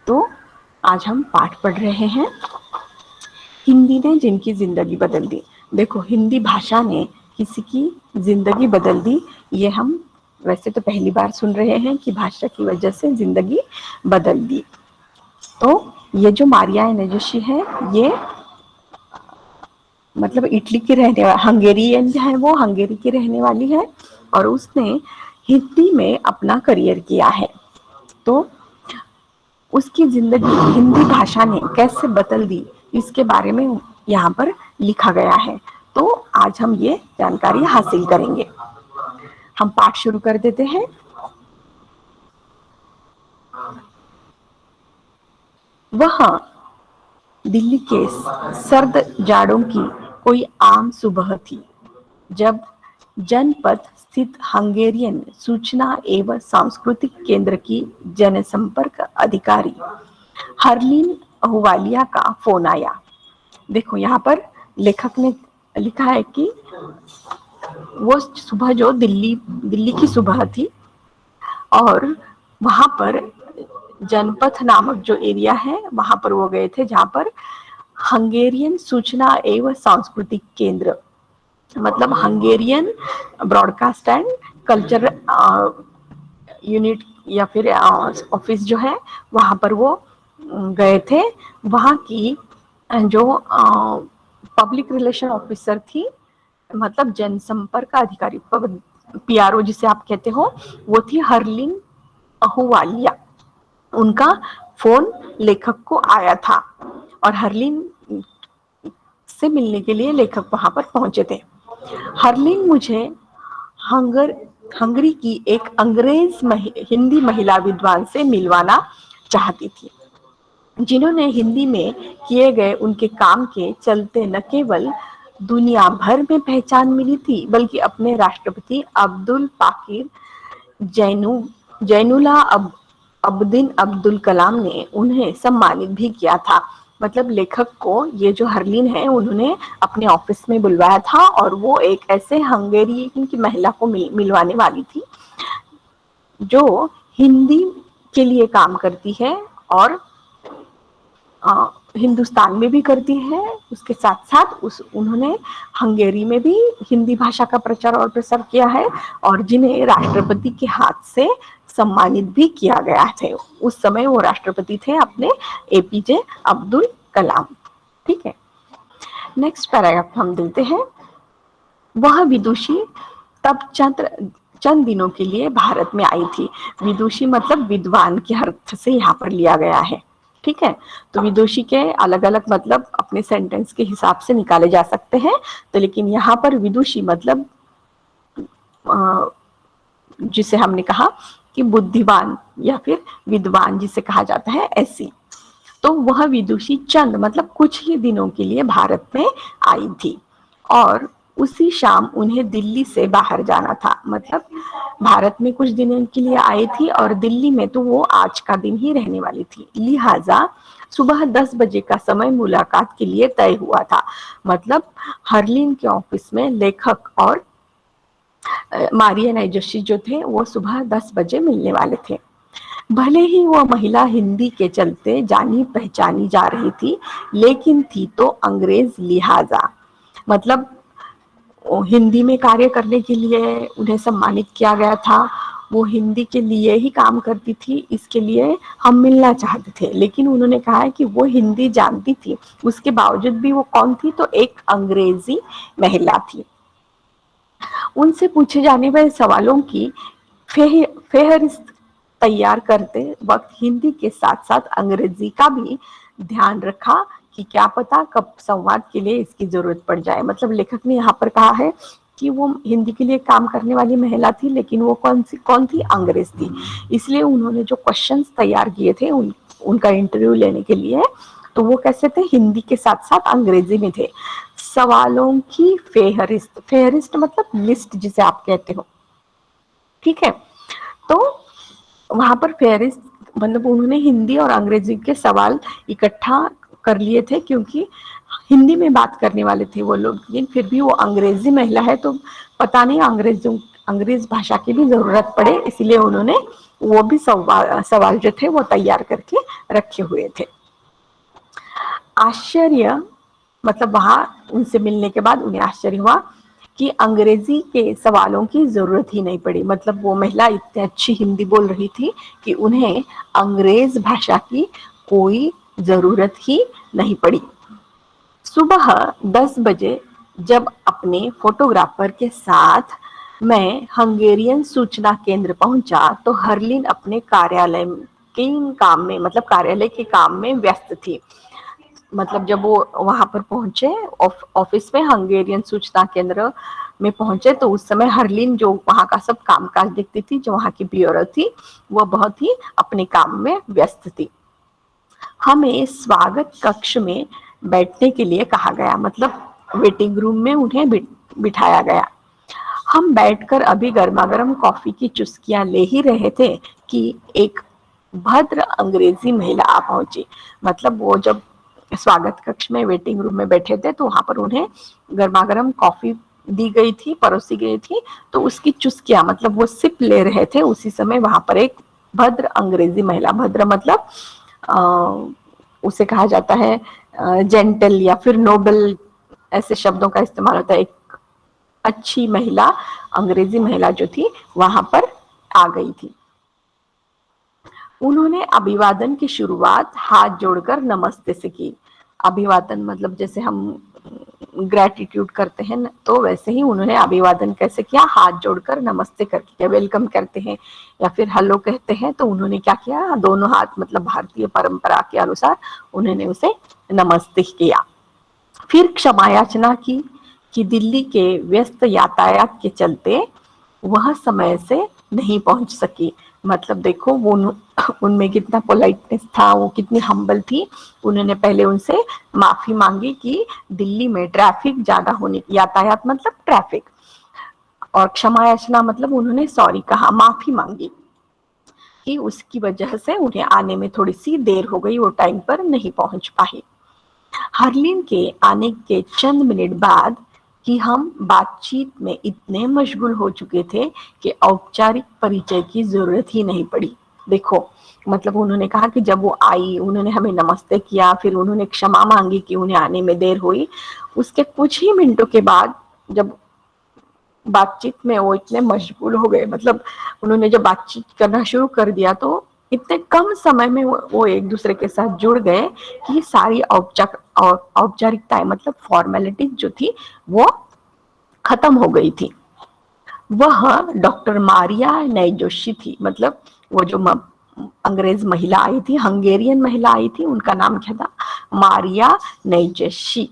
तो आज हम पाठ पढ़ रहे हैं, हिंदी ने जिनकी जिंदगी बदल दी। देखो, हिंदी भाषा ने किसी की जिंदगी बदल दी, ये हम वैसे तो पहली बार सुन रहे हैं कि भाषा की वजह से जिंदगी बदल दी। तो ये जो मारिया नजोशी है, ये मतलब इटली की रहने वाली, हंगेरियन है, वो हंगेरी की रहने वाली है और उसने हिंदी में अपना करियर किया है। तो उसकी जिंदगी हिंदी भाषा ने कैसे बदल दी, इसके बारे में यहाँ पर लिखा गया है। तो आज हम ये जानकारी हासिल करेंगे। हम पाठ शुरू कर देते हैं। वह दिल्ली के सर्द जाड़ों की कोई आम सुबह थी जब जनपद स्थित हंगेरियन सूचना एवं सांस्कृतिक केंद्र की जनसंपर्क अधिकारी हरलीन अहवालिया का फोन आया। देखो, यहाँ पर लेखक ने लिखा है कि वो सुबह जो दिल्ली दिल्ली की सुबह थी और वहां पर जनपथ नामक जो एरिया है वहां पर वो गए थे, जहां पर हंगेरियन सूचना एवं सांस्कृतिक केंद्र, मतलब Hungarian broadcast and culture unit या फिर ऑफिस जो है, वहां पर वो गए थे। वहां की जो पब्लिक रिलेशन ऑफिसर थी, मतलब जनसंपर्क अधिकारी, पीआरओ जिसे आप कहते हो, वो थी हरलिन अहुवालिया। उनका फोन लेखक को आया था और हरलिन से मिलने के लिए लेखक वहां पर पहुंचे थे। हरलिन मुझे हंगर हंगरी की एक अंग्रेज हिंदी महिला विद्वान से मिलवाना चाहती थी, जिन्होंने हिंदी में किए गए उनके काम के चलते न केवल दुनिया भर में पहचान मिली थी, बल्कि अपने राष्ट्रपति अब्दुल पाकिर जैनुला अब्दीन अब्दुल कलाम ने उन्हें सम्मानित भी किया था। मतलब लेखक को ये जो हरलीन है, उन्होंने अपने ऑफिस में बुलवाया था और वो एक ऐसे हंगेरी की महिला को मिलवाने वाली थी जो हिंदी के लिए काम करती है और हिंदुस्तान में भी करती है। उसके साथ साथ उन्होंने हंगेरी में भी हिंदी भाषा का प्रचार और प्रसार किया है और जिन्हें राष्ट्रपति के हाथ से सम्मानित भी किया गया थे। उस समय वो राष्ट्रपति थे अपने एपीजे अब्दुल कलाम। ठीक है, नेक्स्ट पैराग्राफ हम देते हैं। वह विदुषी तब चंद दिनों के लिए भारत में आई थी। विदुषी मतलब विद्वान के अर्थ से यहाँ पर लिया गया है। ठीक है, तो विदुषी के अलग अलग मतलब अपने सेंटेंस के हिसाब से निकाले जा सकते हैं। तो लेकिन यहाँ पर विदुषी मतलब जिसे हमने कहा कि बुद्धिमान या फिर विद्वान जिसे कहा जाता है, ऐसी। तो वह विदुषी चंद मतलब कुछ ही दिनों के लिए भारत में आई थी और उसी शाम उन्हें दिल्ली से बाहर जाना था। मतलब भारत में कुछ दिनों के लिए आई थी और दिल्ली में तो वो आज का दिन ही रहने वाली थी। लिहाजा सुबह 10 बजे का समय मुलाकात के लिए तय हुआ था। मतलब हरलीन के ऑफिस में लेखक और मारिया नैजोशी जो थे वो सुबह 10 बजे मिलने वाले थे। भले ही वह महिला हिंदी के चलते जानी पहचानी जा रही थी, लेकिन थी तो अंग्रेज। लिहाजा मतलब हिंदी में कार्य करने के लिए उन्हें सम्मानित किया गया था। वो हिंदी के लिए ही काम करती थी, इसके लिए हम मिलना चाहते थे। लेकिन उन्होंने कहा है कि वो हिंदी जानती थी, उसके बावजूद भी वो कौन थी, तो एक अंग्रेजी महिला थी। उनसे पूछे जाने वाले सवालों की फेहरिस्त तैयार करते वक्त हिंदी के साथ साथ अंग्रेजी का भी ध्यान रखा कि क्या पता कब संवाद के लिए इसकी जरूरत पड़ जाए। मतलब लेखक ने यहाँ पर कहा है कि वो हिंदी के लिए काम करने वाली महिला थी, लेकिन वो कौन थी? अंग्रेज थी। इसलिए उन्होंने जो क्वेश्चंस तैयार किए थे उनका इंटरव्यू लेने के लिए, तो वो कैसे थे? हिंदी के साथ साथ अंग्रेजी में थे। सवालों की फेहरिस्त मतलब लिस्ट जिसे आप कहते हो। ठीक है, तो वहां पर फेहरिस्त मतलब उन्होंने हिंदी और अंग्रेजी के सवाल इकट्ठा कर लिए थे, क्योंकि हिंदी में बात करने वाले थे वो लोग, लेकिन फिर भी वो अंग्रेजी महिला है तो पता नहीं अंग्रेज भाषा की भी जरूरत पड़े, इसलिए उन्होंने वो भी सवाल जो थे वो तैयार करके रखे हुए थे। आश्चर्य मतलब वहां उनसे मिलने के बाद उन्हें आश्चर्य हुआ कि अंग्रेजी के सवालों की जरूरत ही नहीं पड़ी। मतलब वो महिला इतनी अच्छी हिंदी बोल रही थी कि उन्हें अंग्रेज भाषा की कोई जरूरत ही नहीं पड़ी। सुबह 10 बजे जब अपने फोटोग्राफर के साथ मैं हंगेरियन सूचना केंद्र पहुंचा तो हरलिन अपने कार्यालय के काम में मतलब कार्यालय के काम में व्यस्त थी। मतलब जब वो वहां पर पहुंचे ऑफिस में, हंगेरियन सूचना केंद्र में पहुंचे, तो उस समय हरलिन जो वहां का सब कामकाज देखती थी, जो वहां की ब्यूरो थी, वो बहुत ही अपने काम में व्यस्त थी। हमें स्वागत कक्ष में बैठने के लिए कहा गया, मतलब वेटिंग रूम में उन्हें बिठाया गया। हम बैठकर अभी गर्मा गर्म कॉफी की चुस्कियां ले ही रहे थे कि एक भद्र अंग्रेजी महिला आ पहुंची। मतलब वो जब स्वागत कक्ष में वेटिंग रूम में बैठे थे तो वहां पर उन्हें गर्मा गर्म कॉफी दी गई थी, परोसी गई थी, तो उसकी चुस्कियां मतलब वो सिप ले रहे थे। उसी समय वहां पर एक भद्र अंग्रेजी महिला, भद्र मतलब उसे कहा जाता है जेंटल या फिर नोबल, ऐसे शब्दों का इस्तेमाल होता है। एक अच्छी महिला, अंग्रेजी महिला जो थी वहां पर आ गई थी। उन्होंने अभिवादन की शुरुआत हाथ जोड़कर नमस्ते से की। अभिवादन मतलब जैसे हम ग्रेटिट्यूड करते हैं, तो वैसे ही उन्होंने अभिवादन कैसे किया, हाथ जोड़कर नमस्ते करके, वेलकम करते हैं या फिर हेलो कहते हैं, तो उन्होंने क्या किया, दोनों हाथ मतलब भारतीय परंपरा के अनुसार उन्होंने उसे नमस्ते किया। फिर क्षमा याचना की कि दिल्ली के व्यस्त यातायात के चलते वह समय से नहीं पहुंच सकी। मतलब देखो वो उनमें कितना पोलाइटनेस था, वो कितनी हम्बल थी। उन्होंने पहले उनसे माफी मांगी कि दिल्ली में ट्रैफिक ज्यादा होने, यातायात मतलब ट्रैफिक, और क्षमा याचना मतलब उन्होंने सॉरी कहा, माफी मांगी कि उसकी वजह से उन्हें आने में थोड़ी सी देर हो गई, वो टाइम पर नहीं पहुंच पाई। हरलिन के आने के चंद मिनट बाद कि हम बातचीत में इतने मशगूल हो चुके थे कि औपचारिक परिचय की जरूरत ही नहीं पड़ी। देखो मतलब उन्होंने कहा कि जब वो आई, उन्होंने हमें नमस्ते किया, फिर उन्होंने क्षमा मांगी कि उन्हें आने में देर हुई। उसके कुछ ही मिनटों के बाद जब बातचीत में वो इतने मशगूल हो गए, मतलब उन्होंने जब बातचीत करना शुरू कर दिया तो इतने कम समय में वो एक दूसरे के साथ जुड़ गए कि सारी औपचारिकताएं मतलब फॉर्मेलिटीज जो थी वो खत्म हो गई थी। वह डॉक्टर मारिया नैजोशी थी। मतलब वो जो अंग्रेज महिला आई थी, हंगेरियन महिला आई थी, उनका नाम क्या था, मारिया नैजोशी।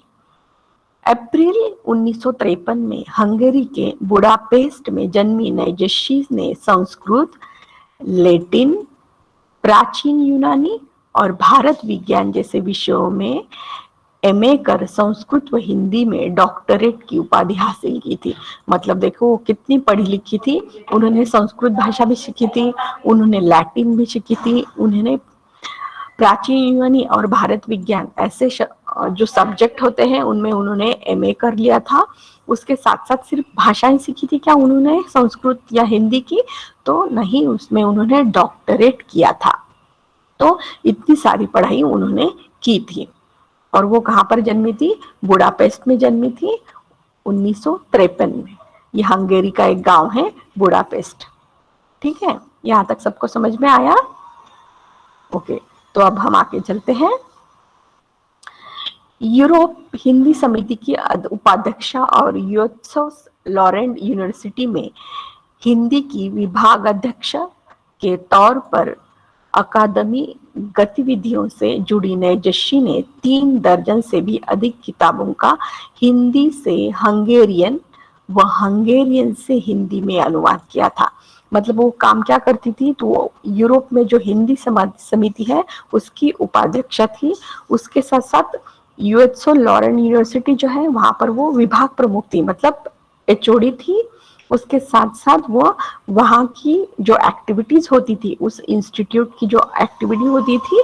अप्रैल 1953 में हंगरी के बुडापेस्ट में जन्मी नैजोशी ने संस्कृत, लैटिन, प्राचीन यूनानी और भारत विज्ञान जैसे विषयों में एमए कर संस्कृत व हिंदी में डॉक्टरेट की उपाधि हासिल की थी। मतलब देखो वो कितनी पढ़ी लिखी थी। उन्होंने संस्कृत भाषा भी सीखी थी, उन्होंने लैटिन भी सीखी थी, उन्होंने प्राचीन यूनानी और भारत विज्ञान ऐसे जो सब्जेक्ट होते हैं उनमें उन्होंने एमए कर लिया था। उसके साथ साथ सिर्फ भाषाएं सीखी थी क्या उन्होंने संस्कृत या हिंदी की, तो नहीं, उसमें उन्होंने डॉक्टरेट किया था। तो इतनी सारी पढ़ाई उन्होंने की थी। और वो कहाँ पर जन्मी थी, बुडापेस्ट में जन्मी थी 1953 में। ये हंगेरी का एक गांव है बुडापेस्ट। ठीक है, यहाँ तक सबको समझ में आया? ओके, तो अब हम आगे चलते हैं। यूरोप हिंदी समिति की उपाध्यक्षा और यूएस लॉरेंट यूनिवर्सिटी में हिंदी की विभाग अध्यक्ष के तौर पर अकादमी गतिविधियों से जुड़ी नैजोशी ने 3 दर्जन से भी अधिक किताबों का हिंदी से हंगेरियन व हंगेरियन से हिंदी में अनुवाद किया था। मतलब वो काम क्या करती थी, तो वो यूरोप में जो हिंदी समिति है उसकी उपाध्यक्षा थी। उसके साथ साथ यूएस लॉरेंट यूनिवर्सिटी जो है वहां पर वो विभाग प्रमुख थी, मतलब एचओडी थी। उसके साथ साथ वो वहाँ की जो एक्टिविटीज होती थी, उस इंस्टीट्यूट की जो एक्टिविटी होती थी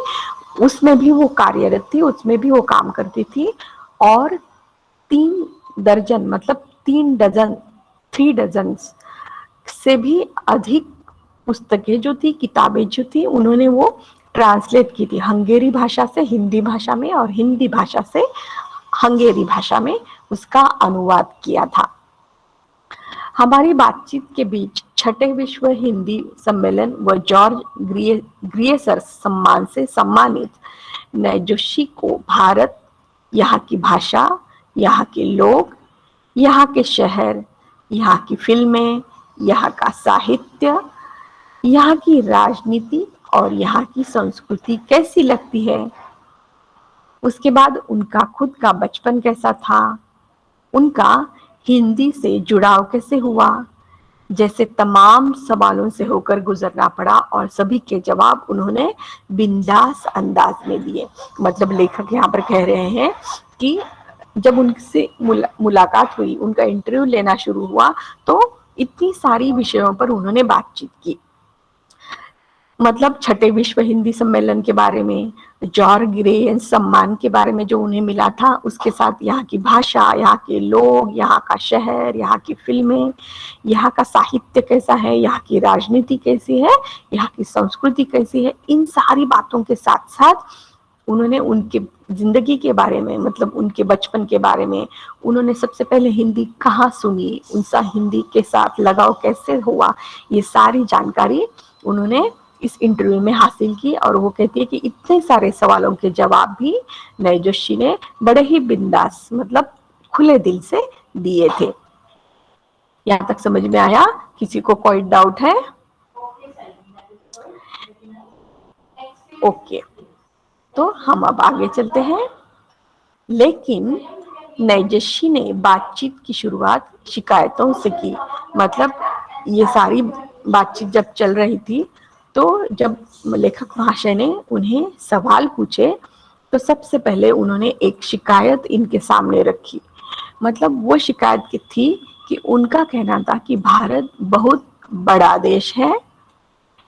उसमें भी वो कार्यरत थी, उसमें भी वो काम करती थी। और 3 दर्जन मतलब 3 डजन 3 डजन से भी अधिक पुस्तकें जो थी, किताबें जो थी, उन्होंने वो ट्रांसलेट की थी हंगेरी भाषा से हिंदी भाषा में और हिंदी भाषा से हंगेरी भाषा में उसका अनुवाद किया था। हमारी बातचीत के बीच छठे विश्व हिंदी सम्मेलन व जॉर्ज ग्रिएसर सम्मान से सम्मानित नैजोशी को भारत, यहाँ की भाषा, यहाँ के लोग, यहाँ के शहर, यहाँ की फिल्में, यहाँ का साहित्य, यहाँ की राजनीति और यहाँ की संस्कृति कैसी लगती है। उसके बाद उनका खुद का बचपन कैसा था, उनका हिंदी से जुड़ाव कैसे हुआ, जैसे तमाम सवालों से होकर गुजरना पड़ा और सभी के जवाब उन्होंने बिंदास अंदाज में दिए। मतलब लेखक यहाँ पर कह रहे हैं कि जब उनसे मुलाकात हुई, उनका इंटरव्यू लेना शुरू हुआ, तो इतनी सारी विषयों पर उन्होंने बातचीत की। मतलब छठे विश्व हिंदी सम्मेलन के बारे में, जॉर्ज ग्रिएसर सम्मान के बारे में जो उन्हें मिला था, उसके साथ यहाँ की भाषा, यहाँ के लोग, यहाँ का शहर, यहाँ की फिल्में, यहाँ का साहित्य कैसा है, यहाँ की राजनीति कैसी है, यहाँ की संस्कृति कैसी है, इन सारी बातों के साथ साथ उन्होंने उनके जिंदगी के बारे में, मतलब उनके बचपन के बारे में, उन्होंने सबसे पहले हिंदी कहाँ सुनी, उनका हिंदी के साथ लगाव कैसे हुआ, ये सारी जानकारी उन्होंने इस इंटरव्यू में हासिल की। और वो कहती है कि इतने सारे सवालों के जवाब भी नैजोशी ने बड़े ही बिंदास, मतलब खुले दिल से दिए थे। यहाँ तक समझ में आया? किसी को कोई डाउट है? ओके, तो हम अब आगे चलते हैं। लेकिन नैजोशी ने बातचीत की शुरुआत शिकायतों से की। मतलब ये सारी बातचीत जब चल रही थी, तो जब लेखक महाशय ने उन्हें सवाल पूछे, तो सबसे पहले उन्होंने एक शिकायत इनके सामने रखी। मतलब वो शिकायत थी कि उनका कहना था कि भारत बहुत बड़ा देश है,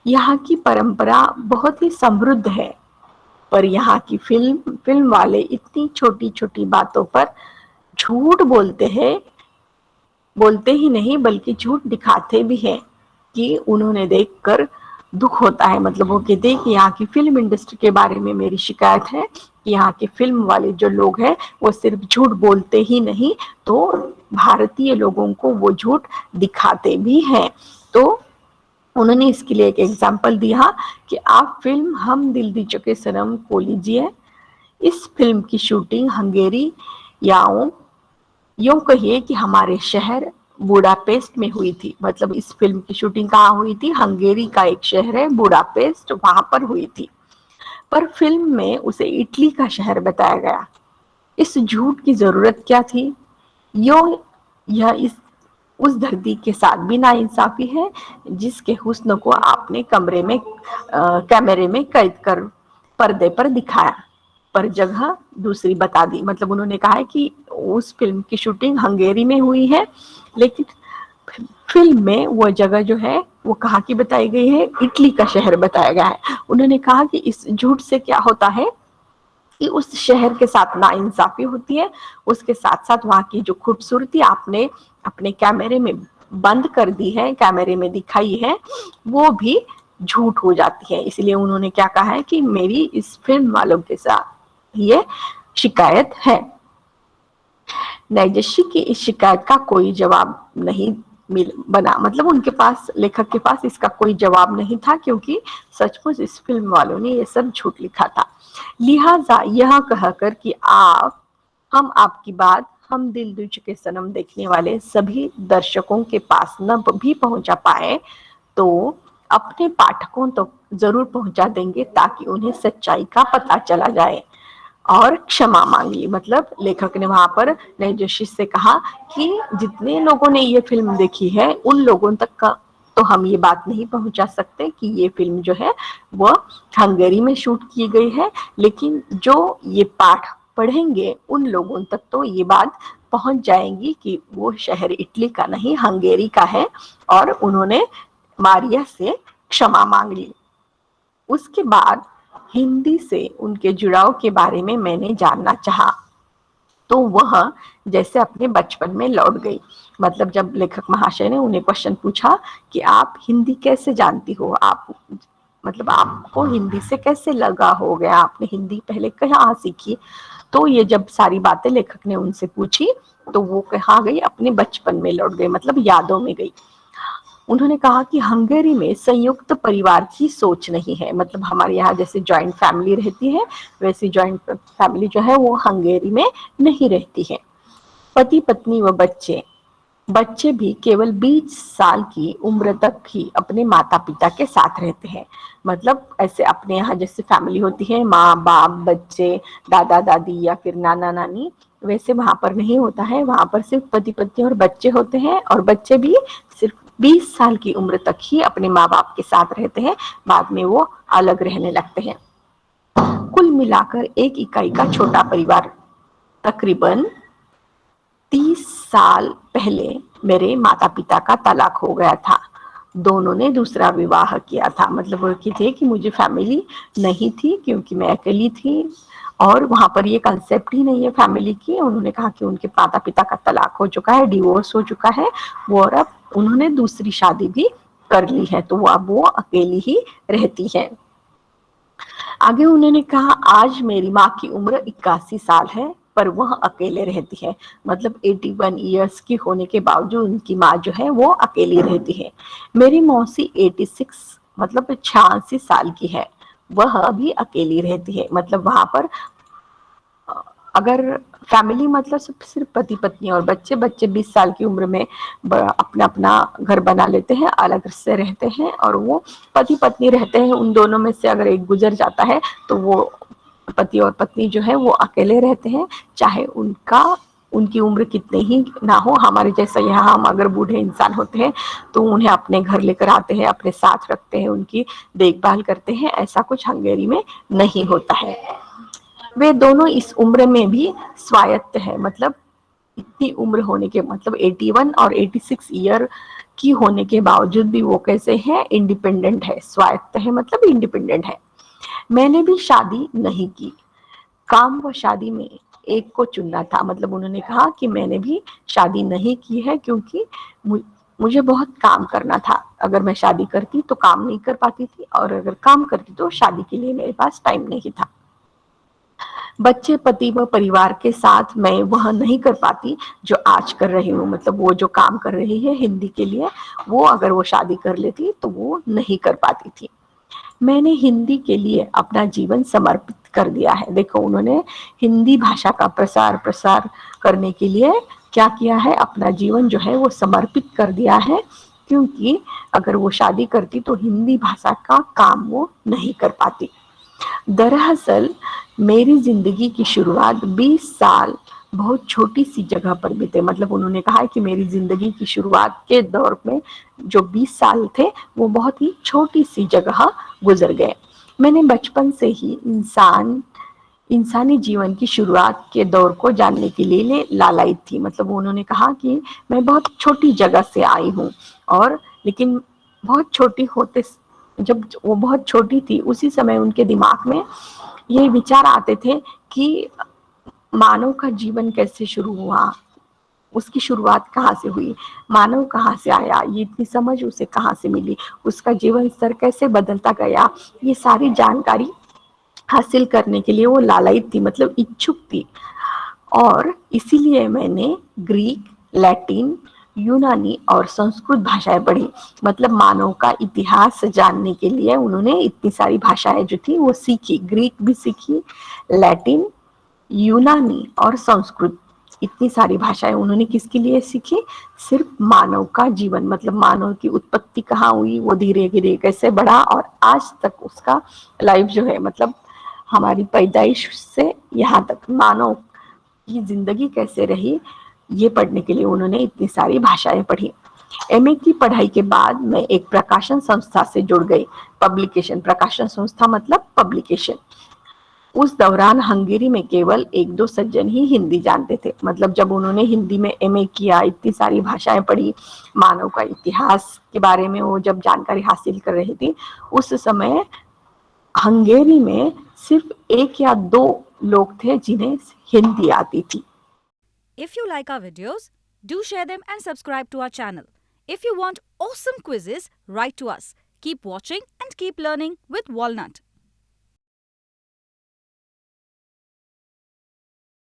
यहाँ की परंपरा बहुत ही समृद्ध है, पर यहाँ की फिल्म वाले इतनी छोटी छोटी बातों पर झूठ बोलते हैं, बोलते ही नहीं बल्कि झूठ दिखाते भी हैं, कि उन्होंने देखकर दुख होता है। मतलब वो कहते हैं कि यहाँ की फिल्म इंडस्ट्री के बारे में मेरी शिकायत है कि यहाँ के फिल्म वाले जो लोग हैं वो सिर्फ झूठ बोलते ही नहीं, तो भारतीय लोगों को वो झूठ दिखाते भी हैं। तो उन्होंने इसके लिए एक एग्जाम्पल दिया कि आप फिल्म हम दिल दी चुके सनम को लीजिए। इस फिल्म की शूटिंग हंगेरी या यूं कहिए कि हमारे शहर बुडापेस्ट में हुई थी। मतलब इस फिल्म की शूटिंग कहाँ हुई थी? हंगेरी का एक शहर है बुडापेस्ट, वहां पर हुई थी। पर फिल्म में उसे इटली का शहर बताया गया। इस झूठ की जरूरत क्या थी? यह इस उस धरती के साथ भी नाइंसाफी है जिसके हुस्न को आपने कैमरे में कैद कर पर्दे पर दिखाया, पर जगह दूसरी बता दी। मतलब उन्होंने कहा है कि उस फिल्म की शूटिंग हंगेरी में हुई है, लेकिन फिल्म में वो जगह जो है वो कहाँ की बताई गई है? इटली का शहर बताया गया है। उन्होंने कहा कि इस झूठ से क्या होता है कि उस शहर के साथ नाइंसाफी होती है, उसके साथ साथ वहाँ की जो खूबसूरती आपने अपने कैमरे में बंद कर दी है, कैमरे में दिखाई है, वो भी झूठ हो जाती है। इसलिए उन्होंने क्या कहा है कि मेरी इस फिल्म वालों के साथ ये शिकायत है। नैजोशी की इस शिकायत का कोई जवाब नहीं बना। मतलब उनके पास, लेखक के पास इसका कोई जवाब नहीं था, क्योंकि सचमुच इस फिल्म वालों ने ये सब झूठ लिखा था। लिहाजा यह कहकर कि हम आपकी बात हम दिल दे चुके सनम देखने वाले सभी दर्शकों के पास न भी पहुंचा पाए, तो अपने पाठकों तक तो जरूर पहुंचा देंगे ताकि उन्हें सच्चाई का पता चला जाए, और क्षमा मांग ली। मतलब लेखक ने वहां पर नैजोशी से कहा कि जितने लोगों ने ये फिल्म देखी है उन लोगों तक का तो हम ये बात नहीं पहुंचा सकते कि ये फिल्म जो है वो हंगेरी में शूट की गई है, लेकिन जो ये पाठ पढ़ेंगे उन लोगों तक तो ये बात पहुंच जाएगी कि वो शहर इटली का नहीं हंगेरी का है। और उन्होंने मारिया से क्षमा मांग ली। उसके बाद हिंदी से उनके जुड़ाव के बारे में मैंने जानना चाहा। तो वह जैसे अपने बचपन में लौट गई। मतलब जब लेखक महाशय ने उन्हें क्वेश्चन पूछा कि आप हिंदी कैसे जानती हो, आप मतलब आपको हिंदी से कैसे लगा हो गया, आपने हिंदी पहले कहाँ सीखी। तो ये जब सारी बातें लेखक ने उनसे पूछी तो वो कहाँ गई, अपने बचपन में लौट गई, मतलब यादों में गई। उन्होंने कहा कि हंगेरी में संयुक्त परिवार की सोच नहीं है, मतलब हमारे यहाँ जैसे जॉइंट फैमिली रहती है वैसी जॉइंट फैमिली जो है वो हंगेरी में नहीं रहती है। पति पत्नी व बच्चे बच्चे भी केवल 20 साल की उम्र तक ही अपने माता पिता के साथ रहते हैं। मतलब ऐसे अपने यहाँ जैसे फैमिली होती है, माँ बाप बच्चे दादा दादी या फिर नाना नानी, वैसे वहां पर नहीं होता है। वहां पर सिर्फ पति पत्नी और बच्चे होते हैं, और बच्चे भी सिर्फ 20 साल की उम्र तक ही अपने माँ बाप के साथ रहते हैं, बाद में वो अलग रहने लगते हैं। कुल मिलाकर एक इकाई का छोटा परिवार। तकरीबन 30 साल पहले मेरे माता पिता का तलाक हो गया था। दोनों ने दूसरा विवाह किया था। मतलब वो की थे कि मुझे फैमिली नहीं थी क्योंकि मैं अकेली थी, और वहां पर ये कंसेप्ट ही नहीं है फैमिली की। उन्होंने कहा कि उनके माता पिता का तलाक हो चुका है, डिवोर्स हो चुका है वो, और अब उन्होंने दूसरी शादी भी कर ली है, तो वो अब वो अकेली ही रहती है। आगे उन्होंने कहा, आज मेरी माँ की उम्र 81 साल है पर वह अकेले रहती है। मतलब 81 ईयर्स की होने के बावजूद उनकी माँ जो है वो अकेली रहती है। मेरी मौसी 86 मतलब 86 साल की है, वह भी अकेली रहती है। मतलब वहां पर अगर फैमिली मतलब सिर्फ पति पत्नी और बच्चे, बच्चे 20 साल की उम्र में अपना अपना घर बना लेते हैं, अलग से रहते हैं, और वो पति पत्नी रहते हैं। उन दोनों में से अगर एक गुजर जाता है तो वो पति और पत्नी जो है वो अकेले रहते हैं, चाहे उनकी उम्र कितने ही ना हो। हमारे जैसा यहाँ हम अगर बूढ़े इंसान होते हैं तो उन्हें अपने घर लेकर आते हैं, अपने साथ रखते हैं, उनकी देखभाल करते हैं। ऐसा कुछ हंगेरी में नहीं होता है। वे दोनों इस उम्र में भी स्वायत्त है। मतलब इतनी उम्र होने के मतलब 81 और 86 ईयर की होने के बावजूद भी वो कैसे हैं, इंडिपेंडेंट है, स्वायत्त है, मतलब इंडिपेंडेंट है। मैंने भी शादी नहीं की, काम व शादी में एक को चुनना था। मतलब उन्होंने कहा कि मैंने भी शादी नहीं की है क्योंकि मुझे बहुत काम करना था। अगर मैं शादी करती तो काम नहीं कर पाती थी, और अगर काम करती तो शादी के लिए मेरे पास टाइम नहीं था। बच्चे पति व परिवार के साथ मैं वह नहीं कर पाती जो आज कर रही हूँ। मतलब वो जो काम कर रही है हिंदी के लिए, वो अगर वो शादी कर लेती तो वो नहीं कर पाती थी। मैंने हिंदी के लिए अपना जीवन समर्पित कर दिया है। देखो उन्होंने हिंदी भाषा का प्रसार प्रसार करने के लिए क्या किया है, अपना जीवन जो है वो समर्पित कर दिया है, क्योंकि अगर वो शादी करती तो हिंदी भाषा का काम वो नहीं कर पाती। दरअसल मेरी जिंदगी की शुरुआत 20 साल बहुत छोटी सी जगह पर बीते। मतलब उन्होंने कहा कि मेरी जिंदगी की शुरुआत के दौर में जो 20 साल थे वो बहुत ही छोटी सी जगह गुजर गए। मैंने बचपन से ही इंसानी जीवन की शुरुआत के दौर को जानने के लिए लालायित थी। मतलब उन्होंने कहा कि मैं बहुत छोटी जगह से आई हूँ, और लेकिन बहुत छोटी होते, जब वो बहुत छोटी थी उसी समय उनके दिमाग में ये विचार आते थे कि मानव का जीवन कैसे शुरू हुआ, उसकी शुरुआत कहाँ से हुई, मानव कहाँ से आया, ये इतनी समझ उसे कहाँ से मिली, उसका जीवन स्तर कैसे बदलता गया, ये सारी जानकारी हासिल करने के लिए वो लालायित थी, मतलब इच्छुक थी। और इसीलिए मैंने ग्रीक, लैटिन, यूनानी और संस्कृत भाषाएं पढ़ी। मतलब मानव का इतिहास जानने के लिए उन्होंने इतनी सारी भाषाएं जो थी वो सीखी। ग्रीक भी सीखी, लैटिन, यूनानी और संस्कृत, इतनी सारी भाषाएं उन्होंने किसके लिए सीखी, सिर्फ मानव का जीवन, मतलब मानव की उत्पत्ति कहाँ हुई, वो धीरे धीरे कैसे बढ़ा, और आज तक उसका लाइफ जो है, मतलब हमारी पैदाइश से यहाँ तक मानव की जिंदगी कैसे रही, ये पढ़ने के लिए उन्होंने इतनी सारी भाषाएं पढ़ी। एमए की पढ़ाई के बाद मैं एक प्रकाशन संस्था से जुड़ गई। पब्लिकेशन, प्रकाशन संस्था मतलब पब्लिकेशन। उस दौरान हंगेरी में केवल एक दो सज्जन ही हिंदी जानते थे। मतलब जब उन्होंने हिंदी में एमए किया, इतनी सारी भाषाएं पढ़ी, मानव का इतिहास के बारे में वो जब जानकारी हासिल कर रही थी, उस समय हंगेरी में सिर्फ एक या दो लोग थे जिन्हें हिंदी आती थी। If you like our videos, do share them and subscribe to our channel. If you want awesome quizzes, write to us. Keep watching and keep learning with Walnut.